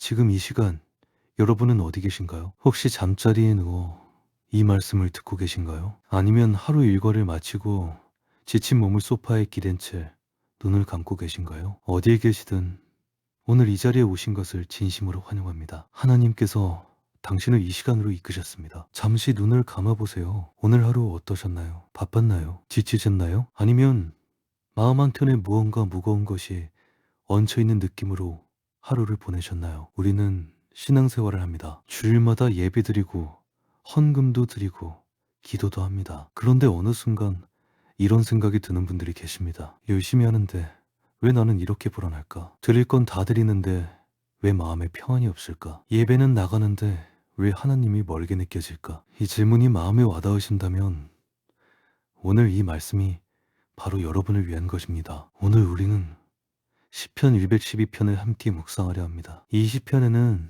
지금 이 시간 여러분은 어디 계신가요? 혹시 잠자리에 누워 이 말씀을 듣고 계신가요? 아니면 하루 일과를 마치고 지친 몸을 소파에 기댄 채 눈을 감고 계신가요? 어디에 계시든 오늘 이 자리에 오신 것을 진심으로 환영합니다. 하나님께서 당신을 이 시간으로 이끄셨습니다. 잠시 눈을 감아보세요. 오늘 하루 어떠셨나요? 바빴나요? 지치셨나요? 아니면 마음 한켠에 무언가 무거운 것이 얹혀있는 느낌으로 하루를 보내셨나요? 우리는 신앙생활을 합니다. 주일마다 예배드리고 헌금도 드리고 기도도 합니다. 그런데 어느 순간 이런 생각이 드는 분들이 계십니다. 열심히 하는데 왜 나는 이렇게 불안할까? 드릴 건 다 드리는데 왜 마음에 평안이 없을까? 예배는 나가는데 왜 하나님이 멀게 느껴질까? 이 질문이 마음에 와닿으신다면 오늘 이 말씀이 바로 여러분을 위한 것입니다. 오늘 우리는 시편 112편을 함께 묵상하려 합니다. 이 시편에는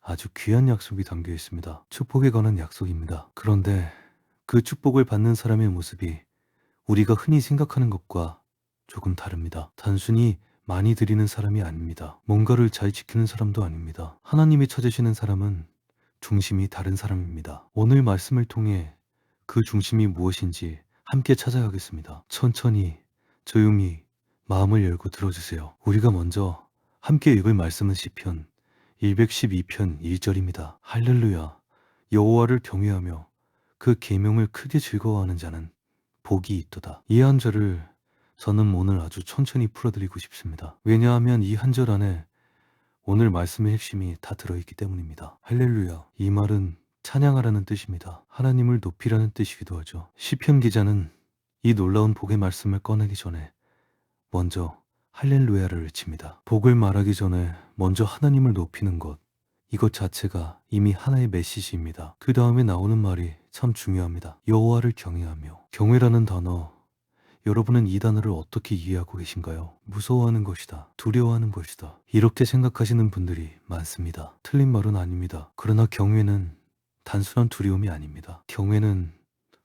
아주 귀한 약속이 담겨 있습니다. 축복에 관한 약속입니다. 그런데 그 축복을 받는 사람의 모습이 우리가 흔히 생각하는 것과 조금 다릅니다. 단순히 많이 드리는 사람이 아닙니다. 뭔가를 잘 지키는 사람도 아닙니다. 하나님이 찾으시는 사람은 중심이 다른 사람입니다. 오늘 말씀을 통해 그 중심이 무엇인지 함께 찾아가겠습니다. 천천히, 조용히 마음을 열고 들어주세요. 우리가 먼저 함께 읽을 말씀은 시편 112편 1절입니다. 할렐루야, 여호와를 경외하며 그 계명을 크게 즐거워하는 자는 복이 있도다. 이 한 절을 저는 오늘 아주 천천히 풀어드리고 싶습니다. 왜냐하면 이 한 절 안에 오늘 말씀의 핵심이 다 들어있기 때문입니다. 할렐루야, 이 말은 찬양하라는 뜻입니다. 하나님을 높이라는 뜻이기도 하죠. 시편 기자는 이 놀라운 복의 말씀을 꺼내기 전에 먼저 할렐루야를 외칩니다. 복을 말하기 전에 먼저 하나님을 높이는 것, 이것 자체가 이미 하나의 메시지입니다. 그 다음에 나오는 말이 참 중요합니다. 여호와를 경외하며. 경외라는 단어, 여러분은 이 단어를 어떻게 이해하고 계신가요? 무서워하는 것이다, 두려워하는 것이다, 이렇게 생각하시는 분들이 많습니다. 틀린 말은 아닙니다. 그러나 경외는 단순한 두려움이 아닙니다. 경외는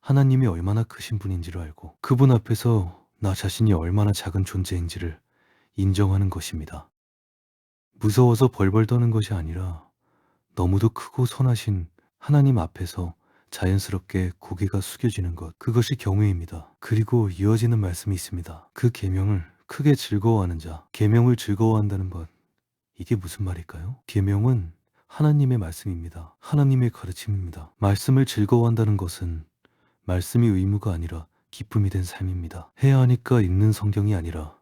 하나님이 얼마나 크신 분인지를 알고 그분 앞에서 나 자신이 얼마나 작은 존재인지를 인정하는 것입니다. 무서워서 벌벌 떠는 것이 아니라 너무도 크고 선하신 하나님 앞에서 자연스럽게 고개가 숙여지는 것, 그것이 경외입니다. 그리고 이어지는 말씀이 있습니다. 그 계명을 크게 즐거워하는 자, 계명을 즐거워한다는 것, 이게 무슨 말일까요? 계명은 하나님의 말씀입니다. 하나님의 가르침입니다. 말씀을 즐거워한다는 것은 말씀이 의무가 아니라 기쁨이 된 삶입니다. 해야 하니까 읽는 성경이 아니라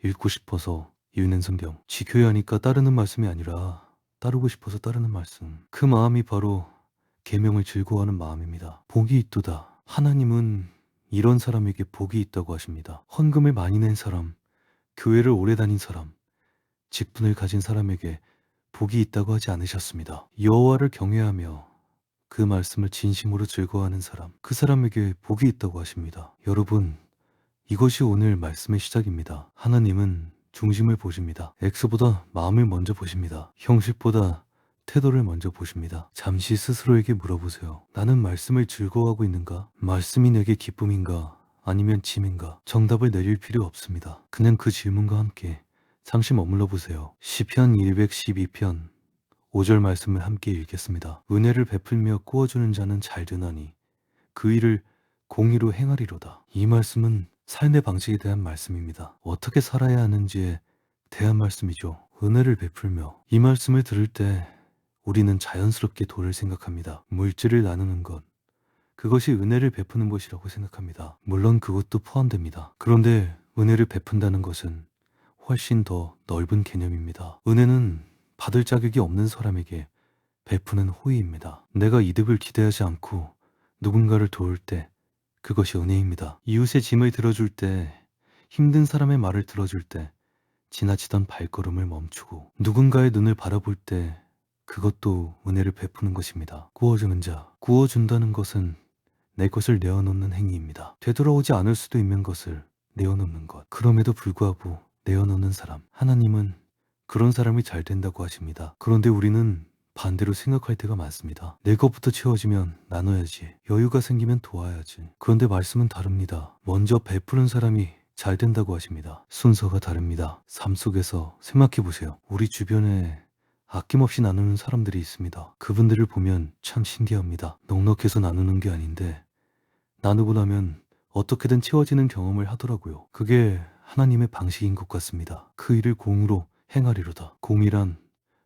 읽고 싶어서 읽는 성경, 지켜야 하니까 따르는 말씀이 아니라 따르고 싶어서 따르는 말씀, 그 마음이 바로 계명을 즐거워하는 마음입니다. 복이 있도다. 하나님은 이런 사람에게 복이 있다고 하십니다. 헌금을 많이 낸 사람, 교회를 오래 다닌 사람, 직분을 가진 사람에게 복이 있다고 하지 않으셨습니다. 여호와를 경외하며 그 말씀을 진심으로 즐거워하는 사람, 그 사람에게 복이 있다고 하십니다. 여러분, 이것이 오늘 말씀의 시작입니다. 하나님은 중심을 보십니다. 액수보다 마음을 먼저 보십니다. 형식보다 태도를 먼저 보십니다. 잠시 스스로에게 물어보세요. 나는 말씀을 즐거워하고 있는가? 말씀이 내게 기쁨인가? 아니면 짐인가? 정답을 내릴 필요 없습니다. 그냥 그 질문과 함께 잠시 머물러 보세요. 시편 112편 5절 말씀을 함께 읽겠습니다. 은혜를 베풀며 꾸어주는 자는 잘 되나니 그 일을 공의로 행하리로다. 이 말씀은 삶의 방식에 대한 말씀입니다. 어떻게 살아야 하는지에 대한 말씀이죠. 은혜를 베풀며. 이 말씀을 들을 때 우리는 자연스럽게 도를 생각합니다. 물질을 나누는 것, 그것이 은혜를 베푸는 것이라고 생각합니다. 물론 그것도 포함됩니다. 그런데 은혜를 베푼다는 것은 훨씬 더 넓은 개념입니다. 은혜는 받을 자격이 없는 사람에게 베푸는 호의입니다. 내가 이득을 기대하지 않고 누군가를 도울 때 그것이 은혜입니다. 이웃의 짐을 들어줄 때, 힘든 사람의 말을 들어줄 때 지나치던 발걸음을 멈추고 누군가의 눈을 바라볼 때 그것도 은혜를 베푸는 것입니다. 구워주는 자, 구워준다는 것은 내 것을 내어놓는 행위입니다. 되돌아오지 않을 수도 있는 것을 내어놓는 것, 그럼에도 불구하고 내어놓는 사람, 하나님은 그런 사람이 잘 된다고 하십니다. 그런데 우리는 반대로 생각할 때가 많습니다. 내 것부터 채워지면 나눠야지, 여유가 생기면 도와야지. 그런데 말씀은 다릅니다. 먼저 베푸는 사람이 잘 된다고 하십니다. 순서가 다릅니다. 삶 속에서 생각해 보세요. 우리 주변에 아낌없이 나누는 사람들이 있습니다. 그분들을 보면 참 신기합니다. 넉넉해서 나누는 게 아닌데 나누고 나면 어떻게든 채워지는 경험을 하더라고요. 그게 하나님의 방식인 것 같습니다. 그 일을 공으로 행하리로다. 공이란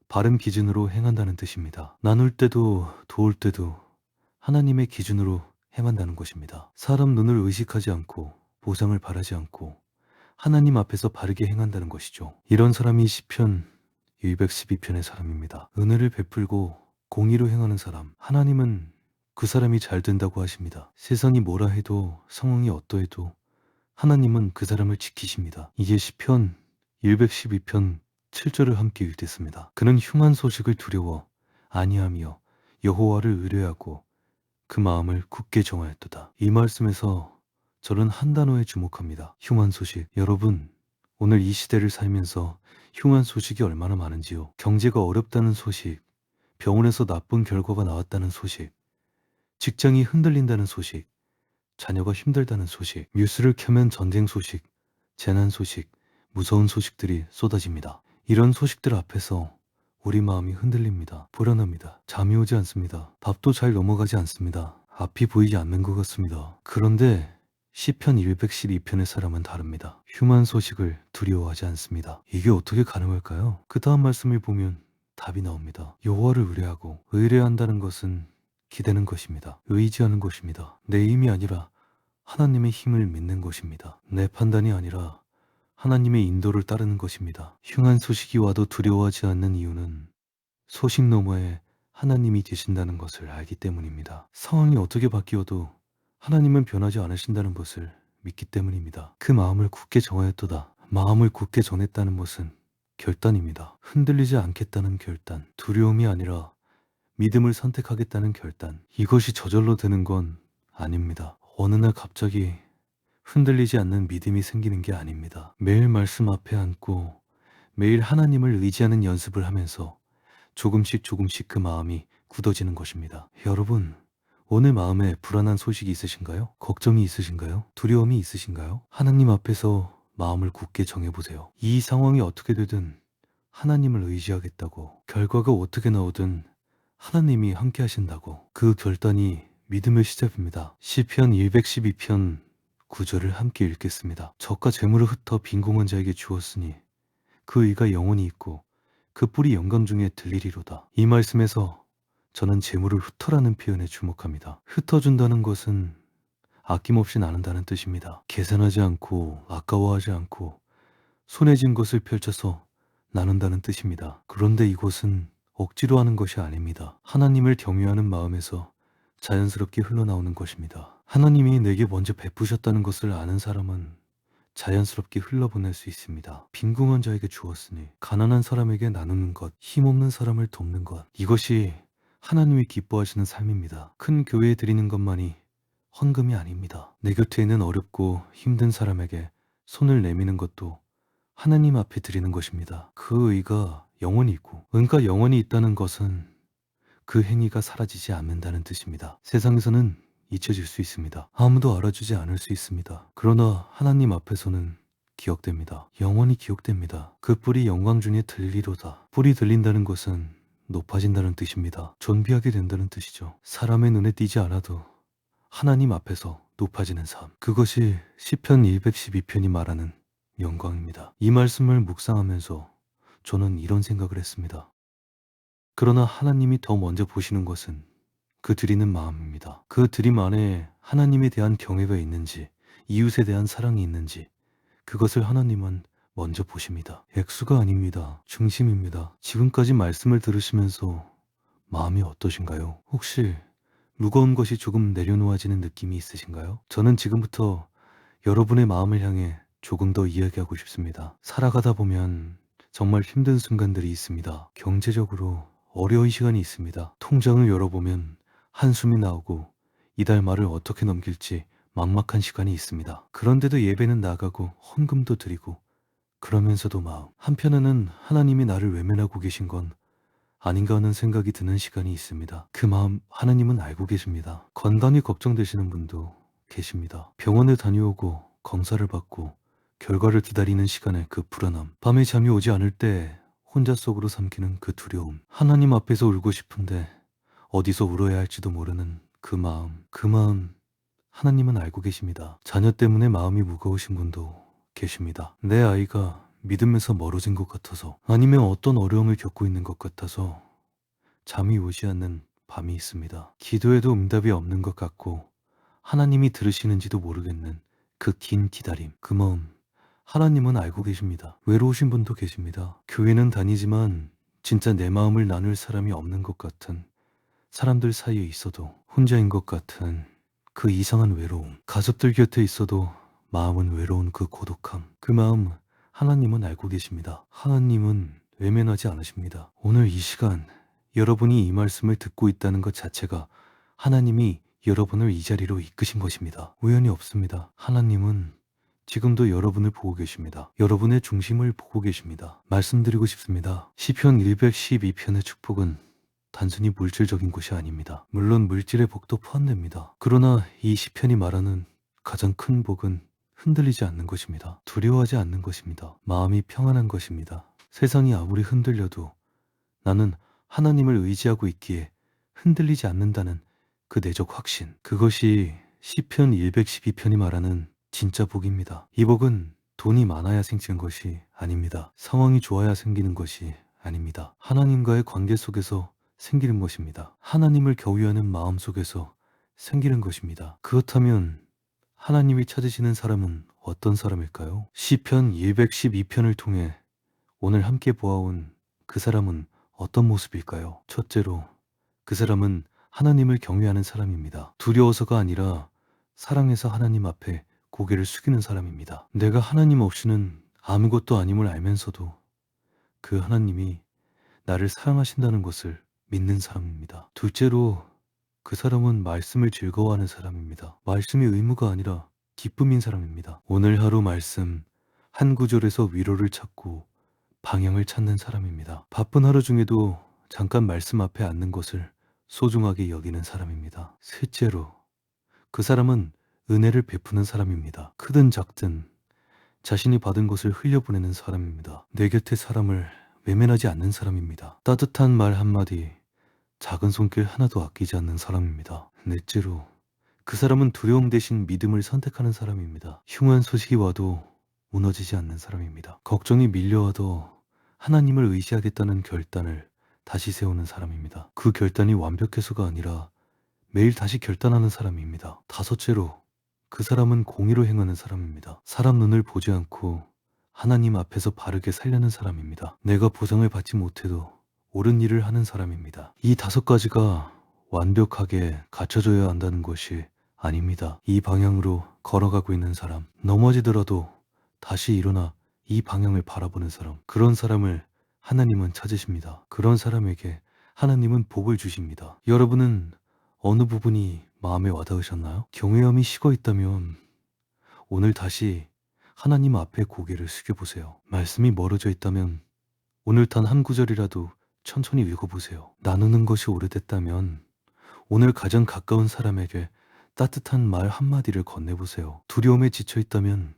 바른 기준으로 행한다는 뜻입니다. 나눌 때도 도울 때도 하나님의 기준으로 행한다는 것입니다. 사람 눈을 의식하지 않고 보상을 바라지 않고 하나님 앞에서 바르게 행한다는 것이죠. 이런 사람이 시편 212편의 사람입니다. 은혜를 베풀고 공의로 행하는 사람, 하나님은 그 사람이 잘 된다고 하십니다. 세상이 뭐라 해도 상황이 어떠해도 하나님은 그 사람을 지키십니다. 이제 시편 212편 7절을 함께 읽겠습니다. 그는 흉한 소식을 두려워 아니하며 여호와를 의뢰하고 그 마음을 굳게 정하였도다. 이 말씀에서 저는 한 단어에 주목합니다. 흉한 소식. 여러분, 오늘 이 시대를 살면서 흉한 소식이 얼마나 많은지요. 경제가 어렵다는 소식, 병원에서 나쁜 결과가 나왔다는 소식, 직장이 흔들린다는 소식, 자녀가 힘들다는 소식, 뉴스를 켜면 전쟁 소식, 재난 소식, 무서운 소식들이 쏟아집니다. 이런 소식들 앞에서 우리 마음이 흔들립니다. 불안합니다. 잠이 오지 않습니다. 밥도 잘 넘어가지 않습니다. 앞이 보이지 않는 것 같습니다. 그런데 시편 112편의 사람은 다릅니다. 흉한 소식을 두려워하지 않습니다. 이게 어떻게 가능할까요? 그 다음 말씀을 보면 답이 나옵니다. 여호와를 의뢰하고, 의뢰한다는 것은 기대는 것입니다. 의지하는 것입니다. 내 힘이 아니라 하나님의 힘을 믿는 것입니다. 내 판단이 아니라 하나님의 인도를 따르는 것입니다. 흉한 소식이 와도 두려워하지 않는 이유는 소식 너머에 하나님이 계신다는 것을 알기 때문입니다. 상황이 어떻게 바뀌어도 하나님은 변하지 않으신다는 것을 믿기 때문입니다. 그 마음을 굳게 정하였도다. 마음을 굳게 정했다는 것은 결단입니다. 흔들리지 않겠다는 결단, 두려움이 아니라 믿음을 선택하겠다는 결단. 이것이 저절로 되는 건 아닙니다. 어느 날 갑자기 흔들리지 않는 믿음이 생기는 게 아닙니다. 매일 말씀 앞에 앉고 매일 하나님을 의지하는 연습을 하면서 조금씩 조금씩 그 마음이 굳어지는 것입니다. 여러분, 오늘 마음에 불안한 소식이 있으신가요? 걱정이 있으신가요? 두려움이 있으신가요? 하나님 앞에서 마음을 굳게 정해보세요. 이 상황이 어떻게 되든 하나님을 의지하겠다고, 결과가 어떻게 나오든 하나님이 함께 하신다고, 그 결단이 믿음의 시작입니다. 시편 212편 9절을 함께 읽겠습니다. 젖과 재물을 흩어 빈궁한 자에게 주었으니 그 의가 영원히 있고 그 뿔이 영광 중에 들리리로다. 이 말씀에서 저는 재물을 흩어라는 표현에 주목합니다. 흩어준다는 것은 아낌없이 나눈다는 뜻입니다. 계산하지 않고 아까워하지 않고 손에 쥔 것을 펼쳐서 나눈다는 뜻입니다. 그런데 이곳은 억지로 하는 것이 아닙니다. 하나님을 경외하는 마음에서 자연스럽게 흘러나오는 것입니다. 하나님이 내게 먼저 베푸셨다는 것을 아는 사람은 자연스럽게 흘러보낼 수 있습니다. 빈궁한 자에게 주었으니 가난한 사람에게 나누는 것, 힘없는 사람을 돕는 것, 이것이 하나님이 기뻐하시는 삶입니다. 큰 교회에 드리는 것만이 헌금이 아닙니다. 내 곁에 있는 어렵고 힘든 사람에게 손을 내미는 것도 하나님 앞에 드리는 것입니다. 그 의가 영원히 있고, 은가 영원히 있다는 것은 그 행위가 사라지지 않는다는 뜻입니다. 세상에서는 잊혀질 수 있습니다. 아무도 알아주지 않을 수 있습니다. 그러나 하나님 앞에서는 기억됩니다. 영원히 기억됩니다. 그 뿔이 영광 중에 들리로다. 뿔이 들린다는 것은 높아진다는 뜻입니다. 존귀하게 된다는 뜻이죠. 사람의 눈에 띄지 않아도 하나님 앞에서 높아지는 삶. 그것이 시편 212편이 말하는 영광입니다. 이 말씀을 묵상하면서 저는 이런 생각을 했습니다. 그러나 하나님이 더 먼저 보시는 것은 그 드리는 마음입니다. 그 드림 안에 하나님에 대한 경외가 있는지, 이웃에 대한 사랑이 있는지, 그것을 하나님은 먼저 보십니다. 액수가 아닙니다. 중심입니다. 지금까지 말씀을 들으시면서 마음이 어떠신가요? 혹시 무거운 것이 조금 내려놓아지는 느낌이 있으신가요? 저는 지금부터 여러분의 마음을 향해 조금 더 이야기하고 싶습니다. 살아가다 보면 정말 힘든 순간들이 있습니다. 경제적으로 어려운 시간이 있습니다. 통장을 열어보면 한숨이 나오고 이달 말을 어떻게 넘길지 막막한 시간이 있습니다. 그런데도 예배는 나가고 헌금도 드리고, 그러면서도 마음 한편에는 하나님이 나를 외면하고 계신 건 아닌가 하는 생각이 드는 시간이 있습니다. 그 마음 하나님은 알고 계십니다. 건강이 걱정되시는 분도 계십니다. 병원에 다녀오고 검사를 받고 결과를 기다리는 시간의 그 불안함, 밤에 잠이 오지 않을 때 혼자 속으로 삼키는 그 두려움, 하나님 앞에서 울고 싶은데 어디서 울어야 할지도 모르는 그 마음 하나님은 알고 계십니다. 자녀 때문에 마음이 무거우신 분도 계십니다. 내 아이가 믿음에서 멀어진 것 같아서, 아니면 어떤 어려움을 겪고 있는 것 같아서 잠이 오지 않는 밤이 있습니다. 기도해도 응답이 없는 것 같고 하나님이 들으시는지도 모르겠는 그 긴 기다림, 그 마음 하나님은 알고 계십니다. 외로우신 분도 계십니다. 교회는 다니지만 진짜 내 마음을 나눌 사람이 없는 것 같은, 사람들 사이에 있어도 혼자인 것 같은 그 이상한 외로움, 가족들 곁에 있어도 마음은 외로운 그 고독함, 그 마음 하나님은 알고 계십니다. 하나님은 외면하지 않으십니다. 오늘 이 시간 여러분이 이 말씀을 듣고 있다는 것 자체가 하나님이 여러분을 이 자리로 이끄신 것입니다. 우연이 없습니다. 하나님은 지금도 여러분을 보고 계십니다. 여러분의 중심을 보고 계십니다. 말씀드리고 싶습니다. 시편 112편의 축복은 단순히 물질적인 것이 아닙니다. 물론 물질의 복도 포함됩니다. 그러나 이 시편이 말하는 가장 큰 복은 흔들리지 않는 것입니다. 두려워하지 않는 것입니다. 마음이 평안한 것입니다. 세상이 아무리 흔들려도 나는 하나님을 의지하고 있기에 흔들리지 않는다는 그 내적 확신, 그것이 시편 112편이 말하는 진짜 복입니다. 이 복은 돈이 많아야 생기는 것이 아닙니다. 상황이 좋아야 생기는 것이 아닙니다. 하나님과의 관계 속에서 생기는 것입니다. 하나님을 경외하는 마음 속에서 생기는 것입니다. 그렇다면 하나님이 찾으시는 사람은 어떤 사람일까요? 시편 212편을 통해 오늘 함께 보아온 그 사람은 어떤 모습일까요? 첫째로, 그 사람은 하나님을 경외하는 사람입니다. 두려워서가 아니라 사랑해서 하나님 앞에 고개를 숙이는 사람입니다. 내가 하나님 없이는 아무것도 아님을 알면서도 그 하나님이 나를 사랑하신다는 것을 믿는 사람입니다. 둘째로, 그 사람은 말씀을 즐거워하는 사람입니다. 말씀이 의무가 아니라 기쁨인 사람입니다. 오늘 하루 말씀 한 구절에서 위로를 찾고 방향을 찾는 사람입니다. 바쁜 하루 중에도 잠깐 말씀 앞에 앉는 것을 소중하게 여기는 사람입니다. 셋째로, 그 사람은 은혜를 베푸는 사람입니다. 크든 작든 자신이 받은 것을 흘려보내는 사람입니다. 내 곁에 사람을 외면하지 않는 사람입니다. 따뜻한 말 한마디, 작은 손길 하나도 아끼지 않는 사람입니다. 넷째로, 그 사람은 두려움 대신 믿음을 선택하는 사람입니다. 흉한 소식이 와도 무너지지 않는 사람입니다. 걱정이 밀려와도 하나님을 의지하겠다는 결단을 다시 세우는 사람입니다. 그 결단이 완벽해서가 아니라 매일 다시 결단하는 사람입니다. 다섯째로, 그 사람은 공의로 행하는 사람입니다. 사람 눈을 보지 않고 하나님 앞에서 바르게 살려는 사람입니다. 내가 보상을 받지 못해도 옳은 일을 하는 사람입니다. 이 다섯 가지가 완벽하게 갖춰져야 한다는 것이 아닙니다. 이 방향으로 걸어가고 있는 사람, 넘어지더라도 다시 일어나 이 방향을 바라보는 사람, 그런 사람을 하나님은 찾으십니다. 그런 사람에게 하나님은 복을 주십니다. 여러분은 어느 부분이 마음에 와닿으셨나요? 경외함이 식어 있다면 오늘 다시 하나님 앞에 고개를 숙여보세요. 말씀이 멀어져 있다면 오늘 단 한 구절이라도 천천히 읽어보세요. 나누는 것이 오래됐다면 오늘 가장 가까운 사람에게 따뜻한 말 한마디를 건네보세요. 두려움에 지쳐 있다면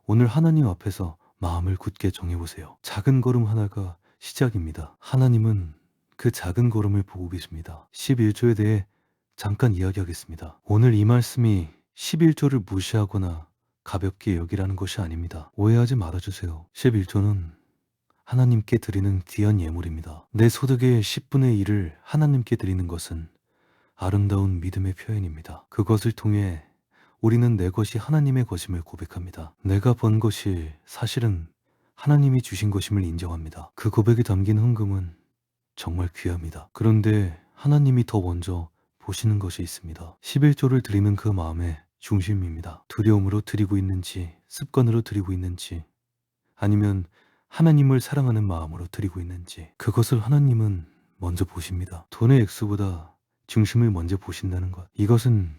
오늘 하나님 앞에서 마음을 굳게 정해보세요. 작은 걸음 하나가 시작입니다. 하나님은 그 작은 걸음을 보고 계십니다. 11조에 대해 잠깐 이야기하겠습니다. 오늘 이 말씀이 11조를 무시하거나 가볍게 여기라는 것이 아닙니다. 오해하지 말아주세요. 11조는 하나님께 드리는 귀한 예물입니다. 내 소득의 10분의 1을 하나님께 드리는 것은 아름다운 믿음의 표현입니다. 그것을 통해 우리는 내 것이 하나님의 것임을 고백합니다. 내가 번 것이 사실은 하나님이 주신 것임을 인정합니다. 그 고백이 담긴 헌금은 정말 귀합니다. 그런데 하나님이 더 먼저 보시는 것이 있습니다. 11조를 드리는 그 마음의 중심입니다. 두려움으로 드리고 있는지, 습관으로 드리고 있는지, 아니면 하나님을 사랑하는 마음으로 드리고 있는지, 그것을 하나님은 먼저 보십니다. 돈의 액수보다 중심을 먼저 보신다는 것, 이것은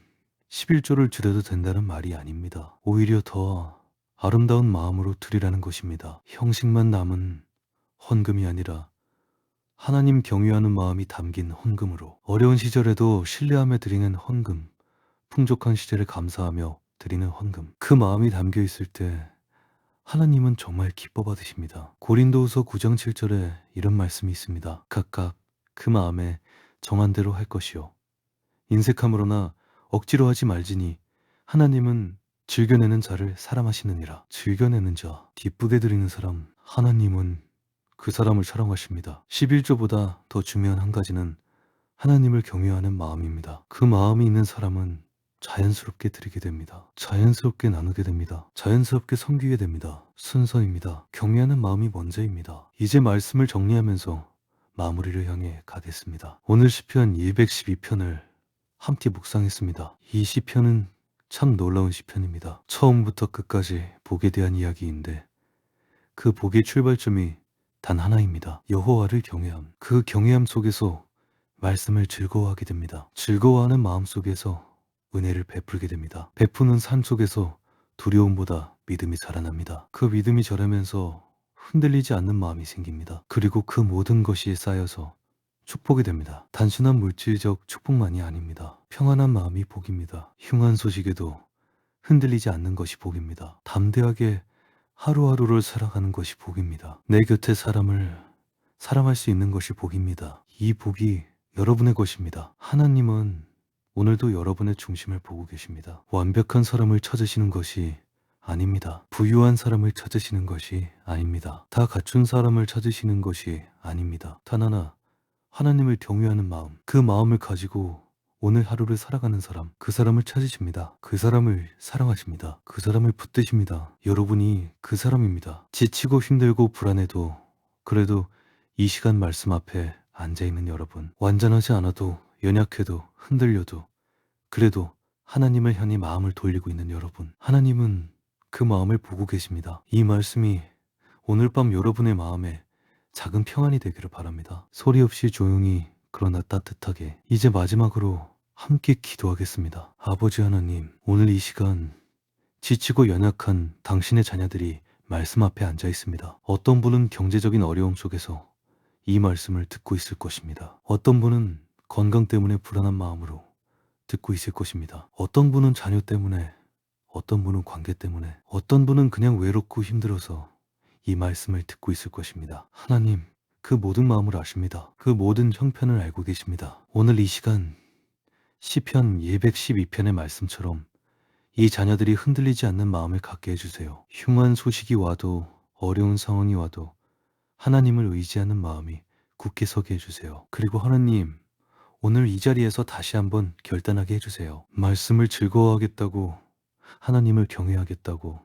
11조를 드려도 된다는 말이 아닙니다. 오히려 더 아름다운 마음으로 드리라는 것입니다. 형식만 남은 헌금이 아니라 하나님 경외하는 마음이 담긴 헌금으로, 어려운 시절에도 신뢰하며 드리는 헌금, 풍족한 시절에 감사하며 드리는 헌금, 그 마음이 담겨 있을 때 하나님은 정말 기뻐 받으십니다. 고린도후서 9장 7절에 이런 말씀이 있습니다. 각각 그 마음에 정한 대로 할 것이요 인색함으로나 억지로 하지 말지니 하나님은 즐겨내는 자를 사랑하시느니라. 즐겨내는 자, 기쁘게 드리는 사람, 하나님은 그 사람을 사랑하십니다. 11조보다 더 중요한 한 가지는 하나님을 경외하는 마음입니다. 그 마음이 있는 사람은 자연스럽게 드리게 됩니다. 자연스럽게 나누게 됩니다. 자연스럽게 섬기게 됩니다. 순서입니다. 경외하는 마음이 먼저입니다. 이제 말씀을 정리하면서 마무리를 향해 가겠습니다. 오늘 시편 212편을 함께 묵상했습니다. 이 시편은 참 놀라운 시편입니다. 처음부터 끝까지 복에 대한 이야기인데 그 복의 출발점이 단 하나입니다. 여호와를 경외함. 그 경외함 속에서 말씀을 즐거워하게 됩니다. 즐거워하는 마음 속에서 은혜를 베풀게 됩니다. 베푸는 삶 속에서 두려움보다 믿음이 자라납니다. 그 믿음이 자라면서 흔들리지 않는 마음이 생깁니다. 그리고 그 모든 것이 쌓여서 축복이 됩니다. 단순한 물질적 축복만이 아닙니다. 평안한 마음이 복입니다. 흉한 소식에도 흔들리지 않는 것이 복입니다. 담대하게 하루하루를 살아가는 것이 복입니다. 내 곁에 사람을 사랑할 수 있는 것이 복입니다. 이 복이 여러분의 것입니다. 하나님은 오늘도 여러분의 중심을 보고 계십니다. 완벽한 사람을 찾으시는 것이 아닙니다. 부유한 사람을 찾으시는 것이 아닙니다. 다 갖춘 사람을 찾으시는 것이 아닙니다. 단 하나, 하나님을 경외하는 마음, 그 마음을 가지고 오늘 하루를 살아가는 사람, 그 사람을 찾으십니다. 그 사람을 사랑하십니다. 그 사람을 붙드십니다. 여러분이 그 사람입니다. 지치고 힘들고 불안해도 그래도 이 시간 말씀 앞에 앉아있는 여러분, 완전하지 않아도 연약해도 흔들려도 그래도 하나님을 향해 마음을 돌리고 있는 여러분, 하나님은 그 마음을 보고 계십니다. 이 말씀이 오늘 밤 여러분의 마음에 작은 평안이 되기를 바랍니다. 소리 없이 조용히 그러나 따뜻하게 이제 마지막으로 함께 기도하겠습니다. 아버지 하나님, 오늘 이 시간 지치고 연약한 당신의 자녀들이 말씀 앞에 앉아 있습니다. 어떤 분은 경제적인 어려움 속에서 이 말씀을 듣고 있을 것입니다. 어떤 분은 건강 때문에 불안한 마음으로 듣고 있을 것입니다. 어떤 분은 자녀 때문에, 어떤 분은 관계 때문에, 어떤 분은 그냥 외롭고 힘들어서 이 말씀을 듣고 있을 것입니다. 하나님, 그 모든 마음을 아십니다. 그 모든 형편을 알고 계십니다. 오늘 이 시간 시편 212편의 말씀처럼 이 자녀들이 흔들리지 않는 마음을 갖게 해주세요. 흉한 소식이 와도 어려운 상황이 와도 하나님을 의지하는 마음이 굳게 서게 해주세요. 그리고 하나님, 오늘 이 자리에서 다시 한번 결단하게 해주세요. 말씀을 즐거워하겠다고, 하나님을 경외하겠다고,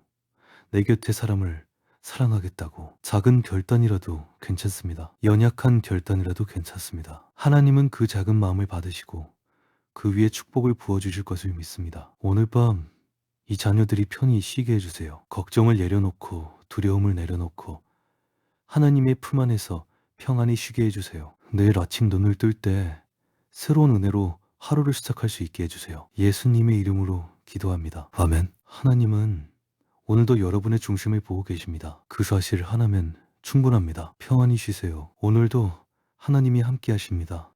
내 곁의 사람을 사랑하겠다고, 작은 결단이라도 괜찮습니다. 연약한 결단이라도 괜찮습니다. 하나님은 그 작은 마음을 받으시고 그 위에 축복을 부어주실 것을 믿습니다. 오늘 밤 이 자녀들이 편히 쉬게 해주세요. 걱정을 내려놓고 두려움을 내려놓고 하나님의 품 안에서 평안히 쉬게 해주세요. 내일 아침 눈을 뜰 때 새로운 은혜로 하루를 시작할 수 있게 해주세요. 예수님의 이름으로 기도합니다. 아멘. 하나님은 오늘도 여러분의 중심을 보고 계십니다. 그 사실 하나면 충분합니다. 평안히 쉬세요. 오늘도 하나님이 함께 하십니다.